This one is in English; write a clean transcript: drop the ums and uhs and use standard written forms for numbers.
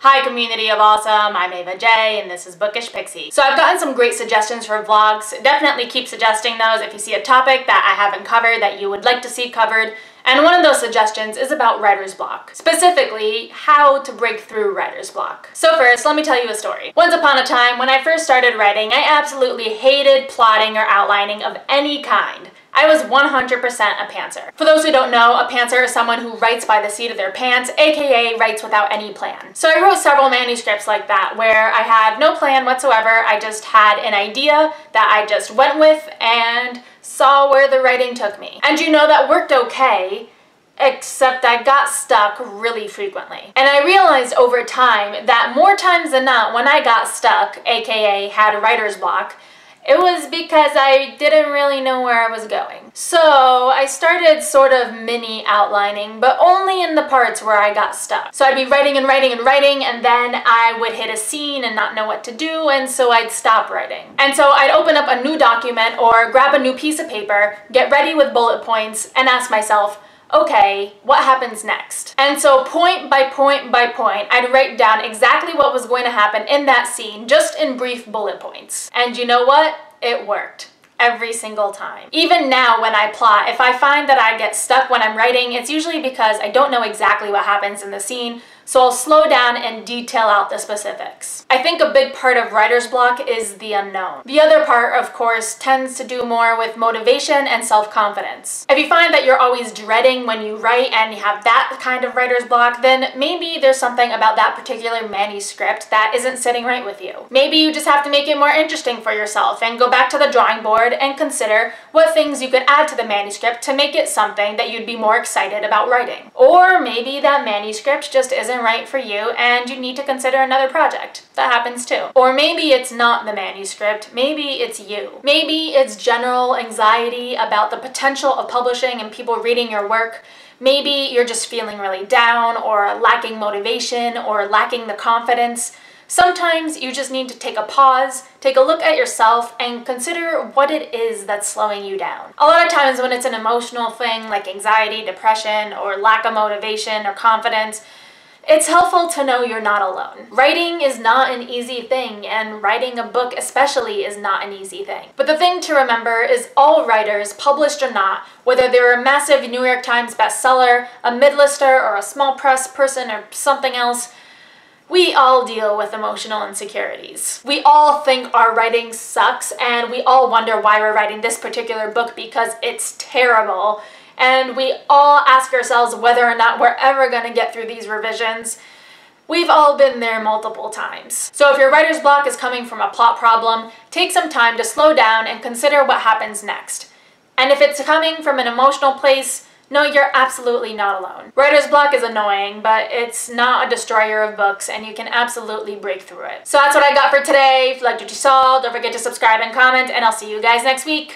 Hi community of awesome, I'm Ava J and this is Bookish Pixie. So I've gotten some great suggestions for vlogs. Definitely keep suggesting those if you see a topic that I haven't covered that you would like to see covered. And one of those suggestions is about writer's block. Specifically, how to break through writer's block. So first, let me tell you a story. Once upon a time, when I first started writing, I absolutely hated plotting or outlining of any kind. I was 100% a pantser. For those who don't know, a pantser is someone who writes by the seat of their pants, aka writes without any plan. So I wrote several manuscripts like that, where I had no plan whatsoever. I just had an idea that I just went with and saw where the writing took me. And you know, that worked okay, except I got stuck really frequently. And I realized over time that more times than not, when I got stuck, aka had a writer's block, it was because I didn't really know where I was going. So I started sort of mini outlining, but only in the parts where I got stuck. So I'd be writing and writing and writing, and then I would hit a scene and not know what to do, and so I'd stop writing. And so I'd open up a new document or grab a new piece of paper, get ready with bullet points, and ask myself, okay, what happens next? And so point by point by point, I'd write down exactly what was going to happen in that scene, just in brief bullet points. And you know what? It worked. Every single time. Even now when I plot, if I find that I get stuck when I'm writing, it's usually because I don't know exactly what happens in the scene, so I'll slow down and detail out the specifics. I think a big part of writer's block is the unknown. The other part, of course, tends to do more with motivation and self-confidence. If you find that you're always dreading when you write and you have that kind of writer's block, then maybe there's something about that particular manuscript that isn't sitting right with you. Maybe you just have to make it more interesting for yourself and go back to the drawing board and consider what things you could add to the manuscript to make it something that you'd be more excited about writing. Or maybe that manuscript just isn't right for you and you need to consider another project. That happens too. Or maybe it's not the manuscript, maybe it's you. Maybe it's general anxiety about the potential of publishing and people reading your work. Maybe you're just feeling really down or lacking motivation or lacking the confidence. Sometimes you just need to take a pause, take a look at yourself, and consider what it is that's slowing you down. A lot of times when it's an emotional thing like anxiety, depression, or lack of motivation or confidence, it's helpful to know you're not alone. Writing is not an easy thing, and writing a book especially is not an easy thing. But the thing to remember is all writers, published or not, whether they're a massive New York Times bestseller, a mid-lister, or a small press person or something else, we all deal with emotional insecurities. We all think our writing sucks, and we all wonder why we're writing this particular book because it's terrible. And we all ask ourselves whether or not we're ever going to get through these revisions. We've all been there multiple times. So if your writer's block is coming from a plot problem, take some time to slow down and consider what happens next. And if it's coming from an emotional place, no, you're absolutely not alone. Writer's block is annoying, but it's not a destroyer of books, and you can absolutely break through it. So that's what I got for today. If you liked what you saw, don't forget to subscribe and comment, and I'll see you guys next week.